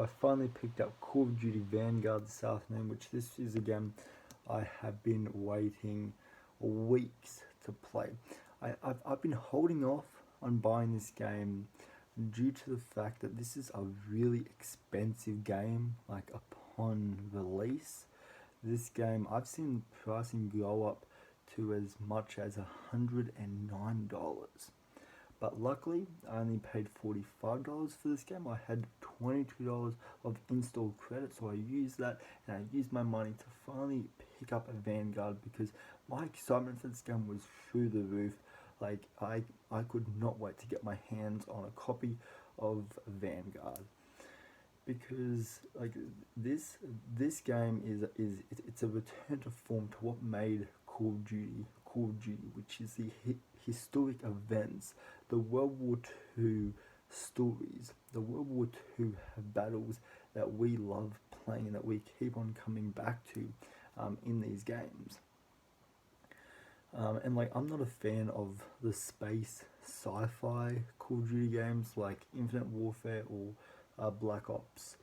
So I finally picked up Call of Duty Vanguard this afternoon, which this is a game I have been waiting weeks to play. I've been holding off on buying this game due to the fact that this is a really expensive game, like upon release. This game, I've seen pricing go up to as much as $109. But luckily, I only paid $45 for this game. I had $22 of install credit, so I used that, and I used my money to finally pick up a Vanguard because my excitement for this game was through the roof. Like, I could not wait to get my hands on a copy of Vanguard, because like this game it's a return to form to what made Call of Duty, which is the historic events, the World War II stories, the World War II battles that we love playing and that we keep on coming back to in these games. And like, I'm not a fan of the space sci-fi Call of Duty games like Infinite Warfare or Black Ops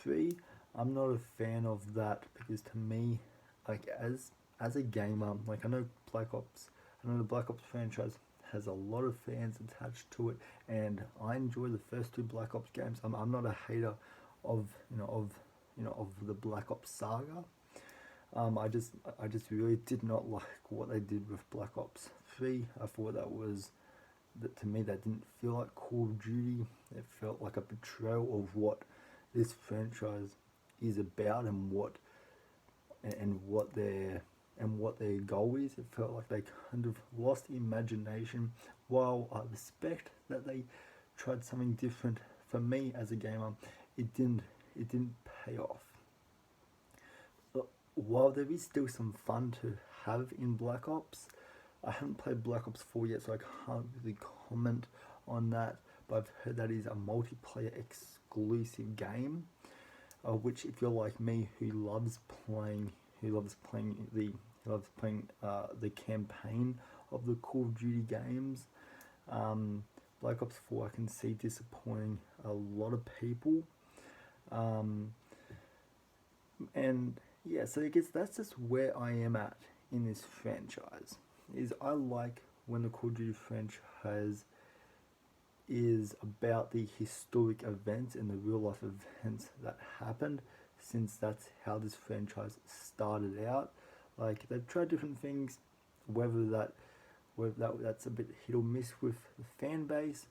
3. I'm not a fan of that because to me, like as a gamer, like I know the Black Ops franchise has a lot of fans attached to it, and I enjoy the first two Black Ops games. I'm not a hater of the Black Ops saga. I just really did not like what they did with Black Ops 3. I thought that to me that didn't feel like Call of Duty. It felt like a betrayal of what this franchise is about and what their goal is. It felt like they kind of lost imagination. While I respect that they tried something different, for me as a gamer, it didn't pay off. While there is still some fun to have in Black Ops, I haven't played Black Ops 4 yet, so I can't really comment on that, but I've heard that is a multiplayer exclusive game, which if you're like me who loves playing the campaign of the Call of Duty games, Black Ops 4 I can see disappointing a lot of people, and yeah, so I guess that's just where I am at in this franchise. Is I like when the Call of Duty franchise is about the historic events and the real life events that happened, since that's how this franchise started out. Like, they've tried different things, whether that's a bit hit or miss with the fan base.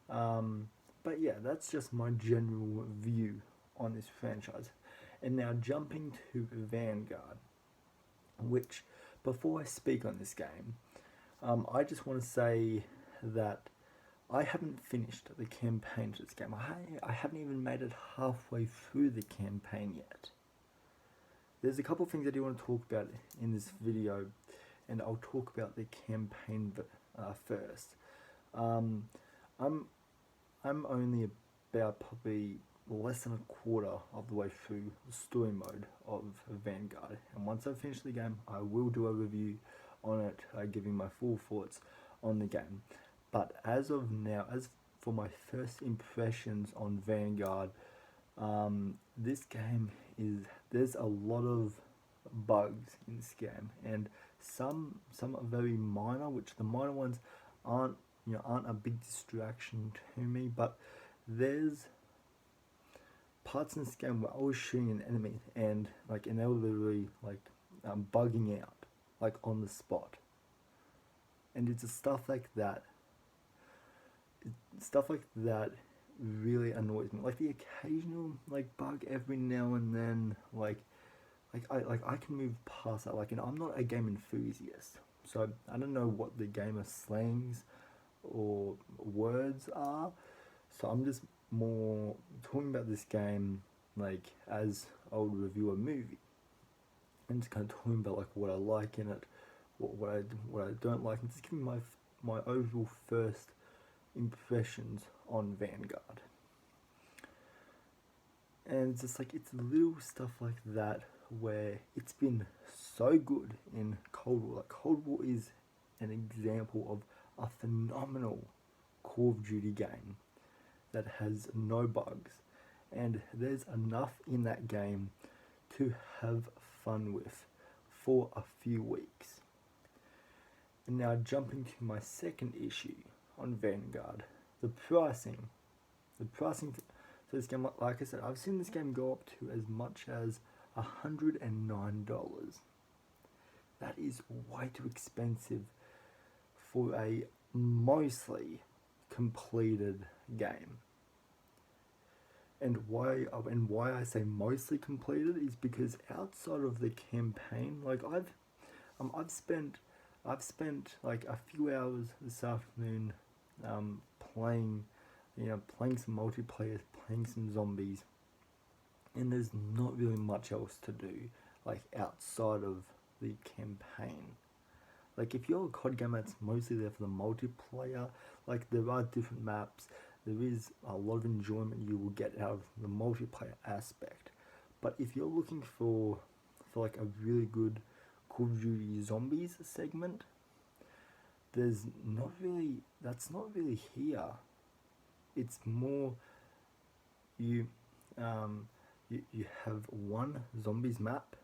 But yeah, that's just my general view on this franchise. And now jumping to Vanguard, which, before I speak on this game, I just want to say that I haven't finished the campaign to this game. I haven't even made it halfway through the campaign yet. There's a couple of things I do want to talk about in this video, and I'll talk about the campaign first. I'm only about probably less than a quarter of the way through the story mode of Vanguard, and once I finish the game, I will do a review on it, giving my full thoughts on the game. But as of now, as for my first impressions on Vanguard, this game there's a lot of bugs in this game, and some are very minor, which the minor ones aren't a big distraction to me, but there's parts in this game where I was shooting an enemy and they were literally bugging out on the spot, and it's just stuff like that really annoys me. Like the occasional bug every now and then, I can move past that. And I'm not a game enthusiast, so I don't know what the gamer slangs or words are. So I'm just more talking about this game as I would review a movie, and just kind of talking about what I like in it, what I don't like, and just giving my overall first impressions on Vanguard. And it's just it's little stuff like that where it's been so good in Cold War. Cold War is an example of a phenomenal Call of Duty game that has no bugs, and there's enough in that game to have fun with for a few weeks. And now jumping to my second issue on Vanguard, the pricing. For this game, like I said, I've seen this game go up to as much as $109. That is way too expensive for a mostly completed game. And why I say mostly completed is because outside of the campaign, like I've spent like a few hours this afternoon playing some multiplayer, playing some zombies, and there's not really much else to do like outside of the campaign. Like if you're a COD gamer that's mostly there for the multiplayer, like there are different maps, there is a lot of enjoyment you will get out of the multiplayer aspect. But if you're looking for like a really good Call of Duty Zombies segment, that's not really here. It's more you have one zombies map.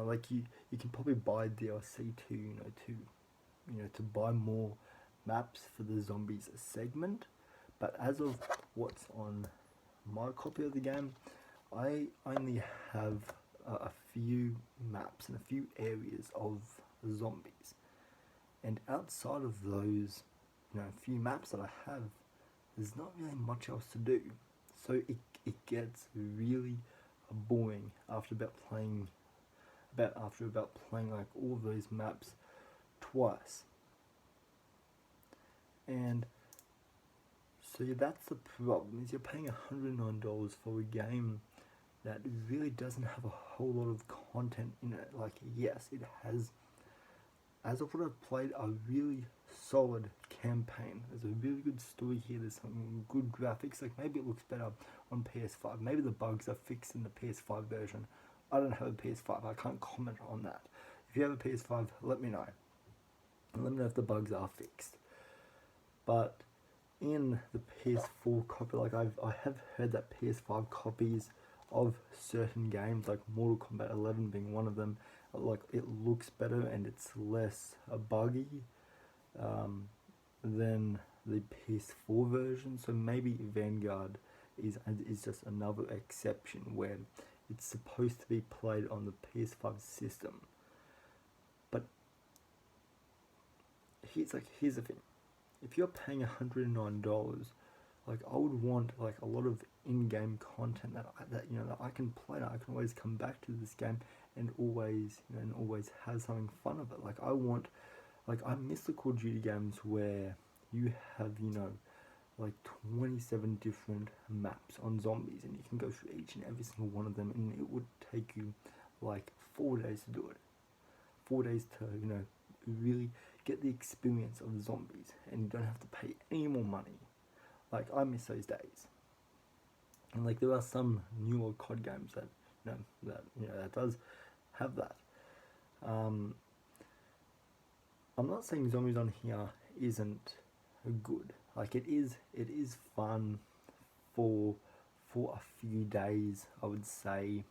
Like you can probably buy DLC to buy more maps for the zombies segment. But as of what's on my copy of the game, I only have a few maps and a few areas of zombies. And outside of those, few maps that I have, there's not really much else to do. So it gets really boring after about playing like all of those maps twice. And so that's the problem, is you're paying $109 for a game that really doesn't have a whole lot of content in it. Like, yes, it has, as of what I've played, a really solid campaign. There's a really good story here, there's some good graphics, like maybe it looks better on PS5, maybe the bugs are fixed in the PS5 version. I don't have a PS5, I can't comment on that. If you have a PS5, let me know. And let me know if the bugs are fixed. But in the PS4 copy, like I have heard that PS5 copies of certain games, like Mortal Kombat 11 being one of them, like it looks better and it's less buggy than the PS4 version. So maybe Vanguard is just another exception where it's supposed to be played on the PS5 system. But here's the thing. If you're paying $109, like I would want like a lot of in-game content that I can play. I can always come back to this game and always have something fun of it. Like I miss the Call of Duty games where you have like 27 different maps on zombies, and you can go through each and every single one of them, and it would take you like 4 days to do it. 4 days to really get the experience of zombies, and you don't have to pay any more money. Like I miss those days. And like there are some newer COD games that does have that. I'm not saying zombies on here isn't good. Like it is fun for a few days, I would say.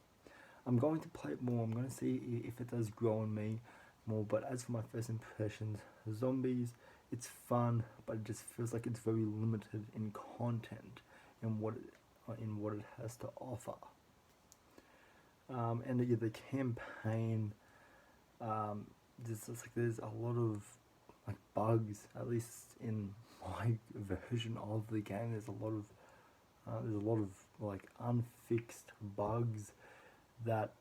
I'm going to play it more. I'm going to see if it does grow on me more. But as for my first impressions, zombies, it's fun, but it just feels like it's very limited in content and what it has to offer. And the campaign, there's a lot of like bugs, at least in my version of the game. There's a lot of like unfixed bugs that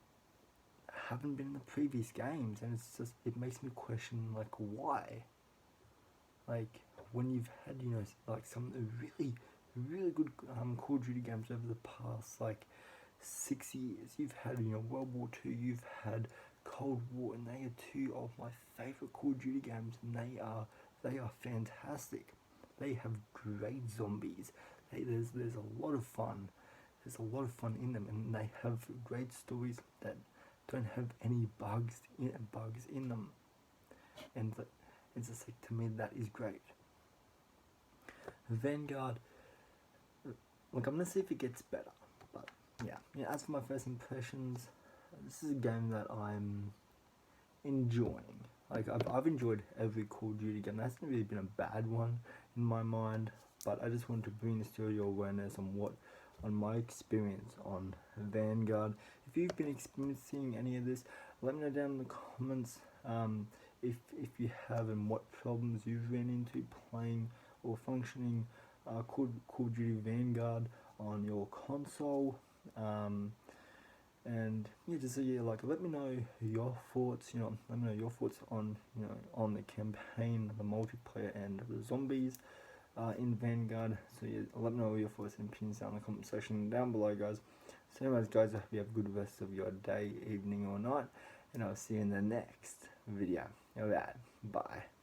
haven't been in the previous games, and it makes me question like why. Like when you've had like some really good Call of Duty games over the past like 6 years. You've had World War II, you've had Cold War, and they are two of my favorite Call of Duty games, and they are fantastic. They have great zombies. There's a lot of fun. There's a lot of fun in them, and they have great stories that don't have any bugs in them. And it's just like, to me, that is great. Vanguard, like I'm gonna see if it gets better, but yeah. As for my first impressions, this is a game that I'm enjoying. Like I've enjoyed every Call of Duty game. There hasn't really been a bad one in my mind, but I just want to bring this to your awareness on my experience on Vanguard. If you've been experiencing any of this, let me know down in the comments. If you have, and what problems you've ran into playing or functioning Call of Duty Vanguard on your console. And yeah, just like let me know your thoughts. Let me know your thoughts on on the campaign, the multiplayer, and the zombies in Vanguard. So yeah, let me know your thoughts and opinions down in the comment section down below, guys. So anyways, guys, I hope you have a good rest of your day, evening, or night, and I'll see you in the next video. Alright, bye.